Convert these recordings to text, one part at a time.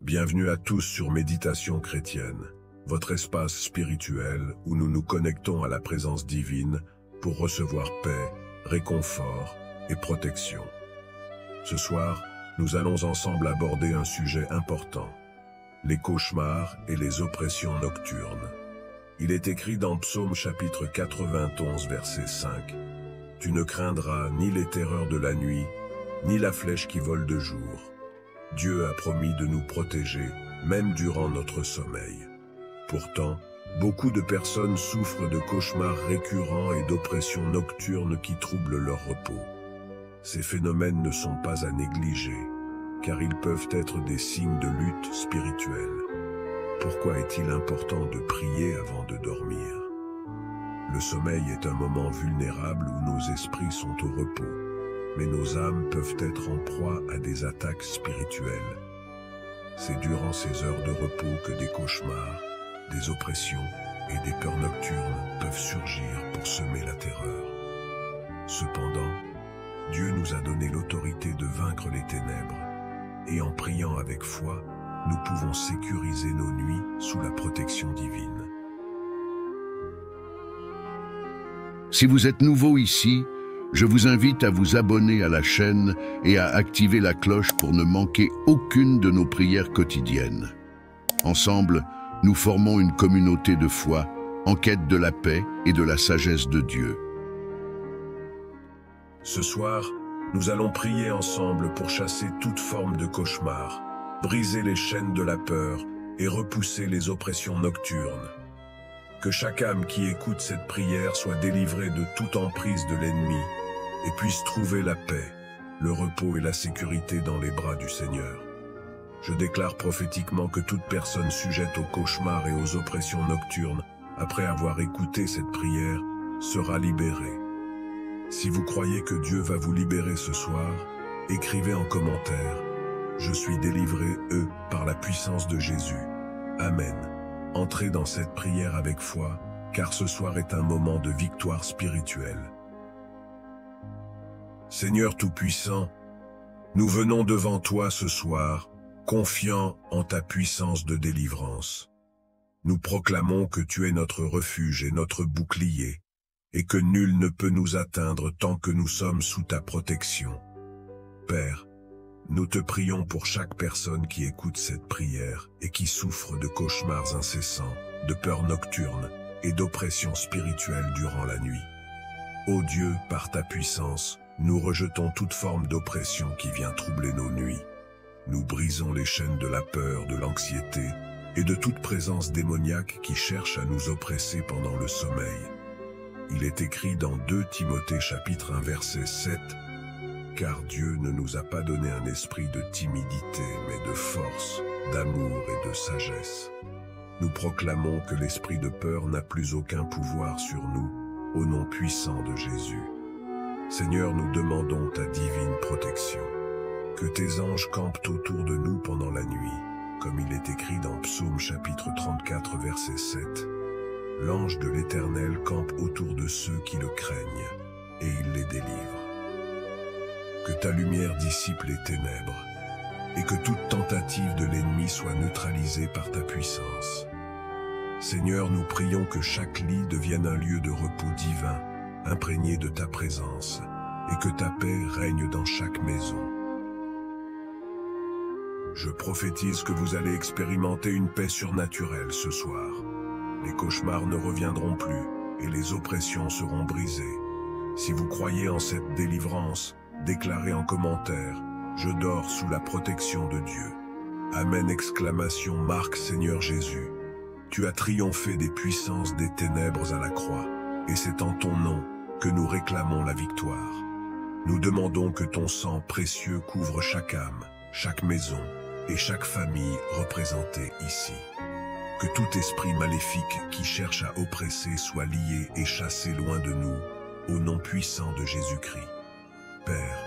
Bienvenue à tous sur Méditation chrétienne, votre espace spirituel où nous nous connectons à la présence divine pour recevoir paix, réconfort et protection. Ce soir, nous allons ensemble aborder un sujet important, les cauchemars et les oppressions nocturnes. Il est écrit dans Psaume chapitre 91 verset 5, « Tu ne craindras ni les terreurs de la nuit, ni la flèche qui vole de jour. Dieu a promis de nous protéger, même durant notre sommeil. » Pourtant, beaucoup de personnes souffrent de cauchemars récurrents et d'oppressions nocturnes qui troublent leur repos. Ces phénomènes ne sont pas à négliger, car ils peuvent être des signes de lutte spirituelle. Pourquoi est-il important de prier avant de dormir? Le sommeil est un moment vulnérable où nos esprits sont au repos, mais nos âmes peuvent être en proie à des attaques spirituelles. C'est durant ces heures de repos que des cauchemars, des oppressions et des peurs nocturnes peuvent surgir pour semer la terreur. Cependant, Dieu nous a donné l'autorité de vaincre les ténèbres, et en priant avec foi, nous pouvons sécuriser nos nuits sous la protection divine. Si vous êtes nouveau ici, je vous invite à vous abonner à la chaîne et à activer la cloche pour ne manquer aucune de nos prières quotidiennes. Ensemble, nous formons une communauté de foi en quête de la paix et de la sagesse de Dieu. Ce soir, nous allons prier ensemble pour chasser toute forme de cauchemar, briser les chaînes de la peur et repousser les oppressions nocturnes. Que chaque âme qui écoute cette prière soit délivrée de toute emprise de l'ennemi et puisse trouver la paix, le repos et la sécurité dans les bras du Seigneur. Je déclare prophétiquement que toute personne sujette aux cauchemars et aux oppressions nocturnes, après avoir écouté cette prière, sera libérée. Si vous croyez que Dieu va vous libérer ce soir, écrivez en commentaire « Je suis délivré, par la puissance de Jésus. Amen. » Entrez dans cette prière avec foi, car ce soir est un moment de victoire spirituelle. Seigneur Tout-Puissant, nous venons devant toi ce soir, confiants en ta puissance de délivrance. Nous proclamons que tu es notre refuge et notre bouclier, et que nul ne peut nous atteindre tant que nous sommes sous ta protection. Père, nous te prions pour chaque personne qui écoute cette prière et qui souffre de cauchemars incessants, de peurs nocturnes et d'oppressions spirituelles durant la nuit. Ô Dieu, par ta puissance, nous rejetons toute forme d'oppression qui vient troubler nos nuits. Nous brisons les chaînes de la peur, de l'anxiété et de toute présence démoniaque qui cherche à nous oppresser pendant le sommeil. Il est écrit dans 2 Timothée chapitre 1 verset 7, « Car Dieu ne nous a pas donné un esprit de timidité, mais de force, d'amour et de sagesse. » Nous proclamons que l'esprit de peur n'a plus aucun pouvoir sur nous, au nom puissant de Jésus. Seigneur, nous demandons ta divine protection. Que tes anges campent autour de nous pendant la nuit, comme il est écrit dans Psaume chapitre 34 verset 7. L'ange de l'Éternel campe autour de ceux qui le craignent, et il les délivre. Que ta lumière dissipe les ténèbres, et que toute tentative de l'ennemi soit neutralisée par ta puissance. Seigneur, nous prions que chaque lit devienne un lieu de repos divin, imprégné de ta présence, et que ta paix règne dans chaque maison. Je prophétise que vous allez expérimenter une paix surnaturelle ce soir. Les cauchemars ne reviendront plus, et les oppressions seront brisées. Si vous croyez en cette délivrance, déclarez en commentaire « Je dors sous la protection de Dieu. » Amen ! Exclamation marque Seigneur Jésus. Tu as triomphé des puissances des ténèbres à la croix, et c'est en ton nom que nous réclamons la victoire. Nous demandons que ton sang précieux couvre chaque âme, chaque maison et chaque famille représentée ici. Que tout esprit maléfique qui cherche à oppresser soit lié et chassé loin de nous, au nom puissant de Jésus-Christ. Père,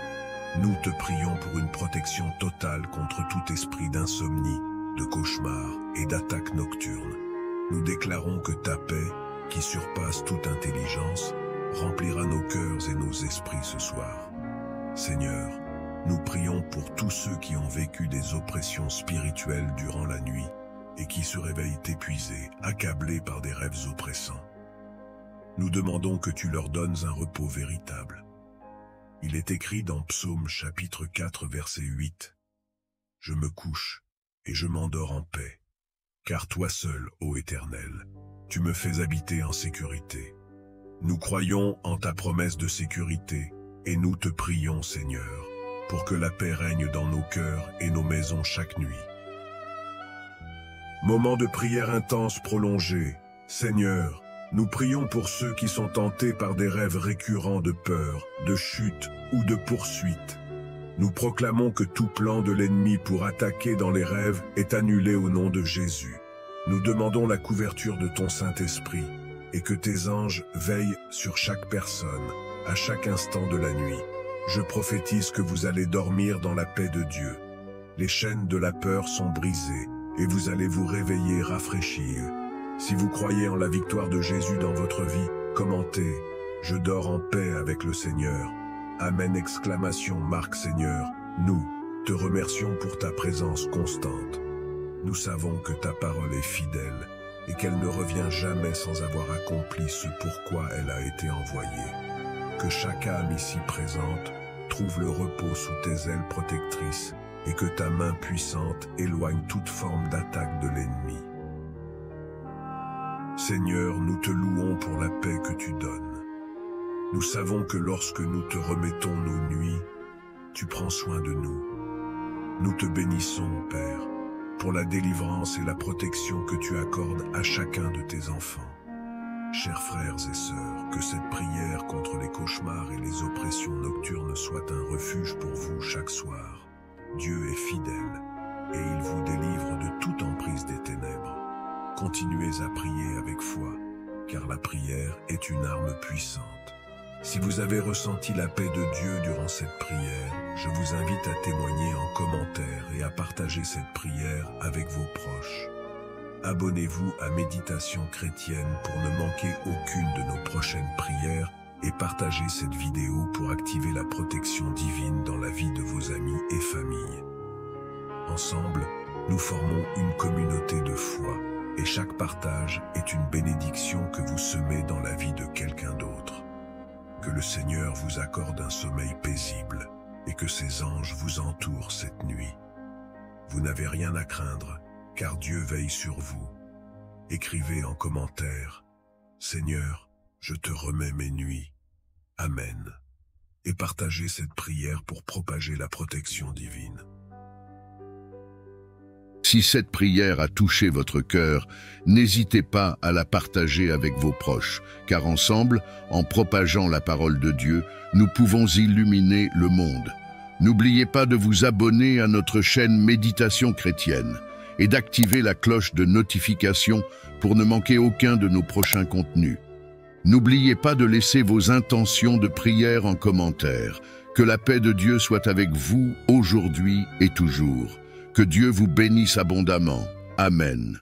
nous te prions pour une protection totale contre tout esprit d'insomnie, de cauchemar et d'attaque nocturne. Nous déclarons que ta paix, qui surpasse toute intelligence, remplira nos cœurs et nos esprits ce soir. Seigneur, Nous prions pour tous ceux qui ont vécu des oppressions spirituelles durant la nuit et qui se réveillent épuisés, accablés par des rêves oppressants. Nous demandons que tu leur donnes un repos véritable. Il est écrit dans Psaume chapitre 4 verset 8. « Je me couche et je m'endors en paix, car toi seul, ô Éternel, tu me fais habiter en sécurité. » Nous croyons en ta promesse de sécurité et nous te prions, Seigneur, pour que la paix règne dans nos cœurs et nos maisons chaque nuit. Moment de prière intense prolongée. Seigneur, nous prions pour ceux qui sont tentés par des rêves récurrents de peur, de chute ou de poursuite. Nous proclamons que tout plan de l'ennemi pour attaquer dans les rêves est annulé au nom de Jésus. Nous demandons la couverture de ton Saint-Esprit et que tes anges veillent sur chaque personne, à chaque instant de la nuit. Je prophétise que vous allez dormir dans la paix de Dieu. Les chaînes de la peur sont brisées et vous allez vous réveiller rafraîchis. Si vous croyez en la victoire de Jésus dans votre vie, commentez « Je dors en paix avec le Seigneur ». Amen ! Marque Seigneur, nous te remercions pour ta présence constante. Nous savons que ta parole est fidèle et qu'elle ne revient jamais sans avoir accompli ce pourquoi elle a été envoyée. Que chaque âme ici présente trouve le repos sous tes ailes protectrices et que ta main puissante éloigne toute forme d'attaque de l'ennemi. Seigneur, nous te louons pour la paix que tu donnes. Nous savons que lorsque nous te remettons nos nuits, tu prends soin de nous. Nous te bénissons, Père, pour la délivrance et la protection que tu accordes à chacun de tes enfants. Chers frères et sœurs, que cette prière contre les cauchemars et les oppressions nocturnes soit un refuge pour vous chaque soir. Dieu est fidèle et il vous délivre de toute emprise des ténèbres. Continuez à prier avec foi, car la prière est une arme puissante. Si vous avez ressenti la paix de Dieu durant cette prière, je vous invite à témoigner en commentaire et à partager cette prière avec vos proches. Abonnez-vous à Méditation chrétienne pour ne manquer aucune de nos prochaines prières et partagez cette vidéo pour activer la protection divine dans la vie de vos amis et familles. Ensemble, nous formons une communauté de foi et chaque partage est une bénédiction que vous semez dans la vie de quelqu'un d'autre. Que le Seigneur vous accorde un sommeil paisible et que ses anges vous entourent cette nuit. Vous n'avez rien à craindre, car Dieu veille sur vous. Écrivez en commentaire « Seigneur, je te remets mes nuits. Amen. » et partagez cette prière pour propager la protection divine. Si cette prière a touché votre cœur, n'hésitez pas à la partager avec vos proches, car ensemble, en propageant la parole de Dieu, nous pouvons illuminer le monde. N'oubliez pas de vous abonner à notre chaîne Méditation chrétienne et d'activer la cloche de notification pour ne manquer aucun de nos prochains contenus. N'oubliez pas de laisser vos intentions de prière en commentaire. Que la paix de Dieu soit avec vous aujourd'hui et toujours. Que Dieu vous bénisse abondamment. Amen.